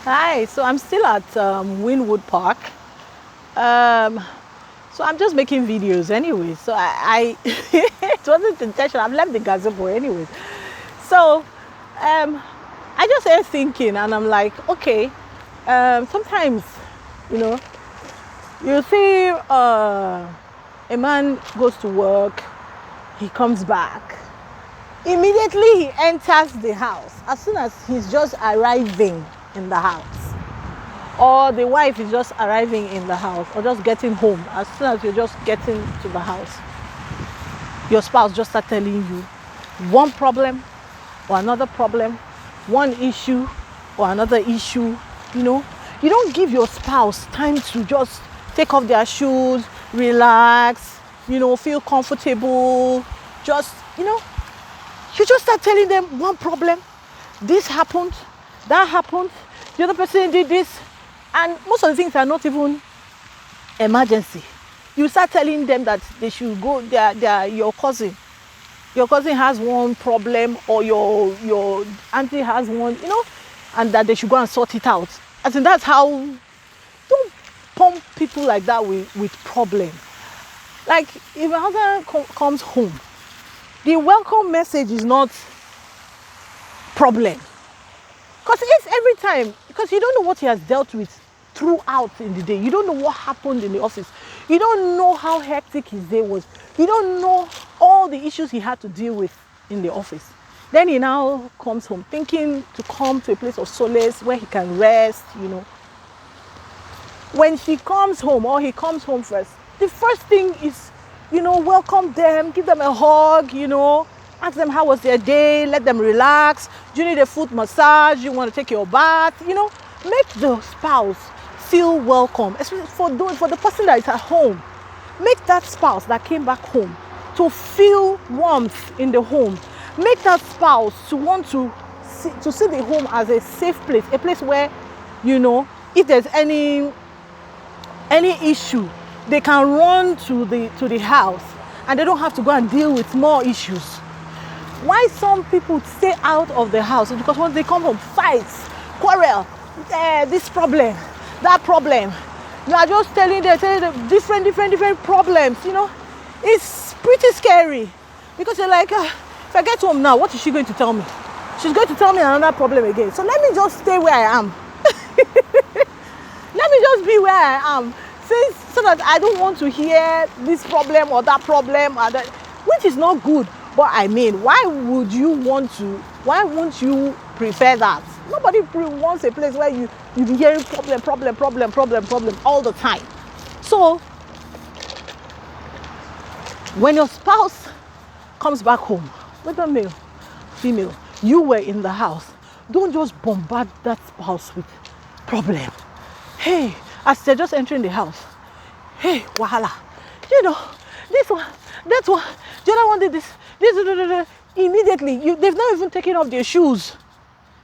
Hi, so I'm still at Winwood Park. Um, so I'm just making videos anyway. So I it wasn't intentional. I've left the gazebo anyways. So I just started thinking, and I'm like, okay. Sometimes, you know, you see a man goes to work, he comes back. Immediately he enters the house. As soon as he's just arriving in the house, or the wife is just arriving in the house or just getting home, as soon as you're just getting to the house, your spouse just start telling you one problem or another problem, one issue or another issue. You know, you don't give your spouse time to just take off their shoes, relax, feel comfortable. Just, you just start telling them one problem. This happened, that happened, the other person did this. And most of the things are not even emergency. You start telling them that they should go, your cousin. Your cousin has one problem, or your auntie has one, and that they should go and sort it out. I think that's how. Don't pump people like that with problem. Like, if a husband comes home, the welcome message is not problem. Because it's every time, because you don't know what he has dealt with throughout in the day. You don't know what happened in the office. You don't know how hectic his day was. You don't know all the issues he had to deal with in the office. Then he now comes home thinking to come to a place of solace where he can rest, When she comes home, or he comes home first, the first thing is, welcome them, give them a hug, ask them how was their day, let them relax. Do you need a foot massage? You want to take your bath? Make the spouse feel welcome, especially for the person that is at home. Make that spouse that came back home to feel warmth in the home. Make that spouse to want to see the home as a safe place, a place where, if there's any issue, they can run to the house and they don't have to go and deal with more issues. Why some people stay out of the house is because once they come home, fights, quarrel, this problem, that problem. You are just telling them different problems, It's pretty scary because you're like, if I get home now, what is she going to tell me? She's going to tell me another problem again. So let me just stay where I am. Let me just be where I am, so that I don't want to hear this problem or that problem, which is not good. But I mean, why won't you prefer that? Nobody wants a place where you be hearing problem all the time. So when your spouse comes back home, whether male, female, you were in the house, don't just bombard that spouse with problem. Hey, as they're just entering the house, hey, wahala, this one, that one, the other one did this. Immediately, they've not even taken off their shoes.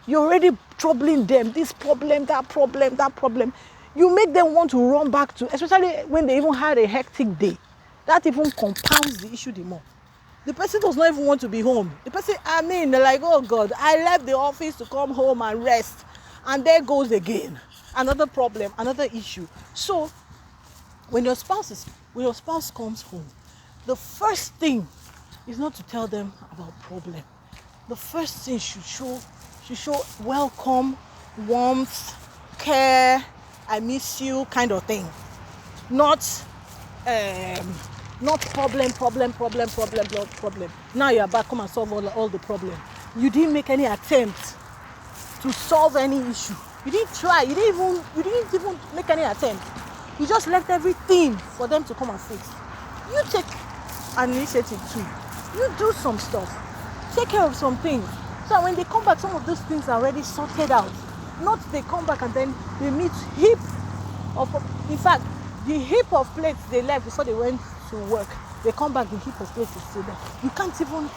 You're already troubling them. This problem, that problem. You make them want to run back to, especially when they even had a hectic day. That even compounds the issue the more. The person does not even want to be home. The person, they're like, oh God, I left the office to come home and rest. And there goes again. Another problem, another issue. So, when your spouse comes home, the first thing is not to tell them about problem. The first thing should show welcome, warmth, care, I miss you kind of thing. Not problem. Now you're back, come and solve all the problem. You didn't make any attempt to solve any issue. You didn't try. You didn't even make any attempt. You just left everything for them to come and fix. You take an initiative too. You do some stuff. Take care of some things. So when they come back, some of those things are already sorted out. Not they come back and then they meet heap of, in fact, the heap of plates they left before they went to work. They come back, the heap of plates is still there. You can't even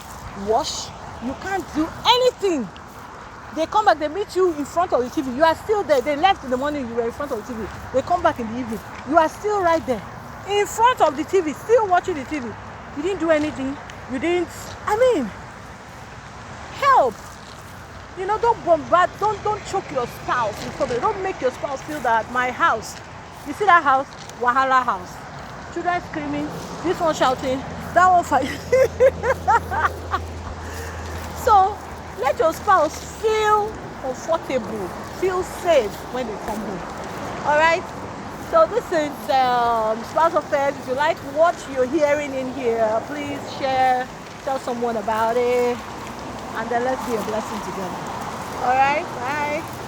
wash. You can't do anything. They come back, they meet you in front of the TV. You are still there. They left in the morning, you were in front of the TV. They come back in the evening. You are still right there. In front of the TV, still watching the TV. You didn't do anything. You didn't, help. You know, don't bombard, don't choke your spouse in public. Don't make your spouse feel that my house, you see that house, Wahala house. Children screaming, this one shouting, that one fighting. So let your spouse feel comfortable, feel safe when they come home. All right. So this is Spouse Affairs. If you like what you're hearing in here, please share, tell someone about it, and then let's be a blessing together. All right. Bye.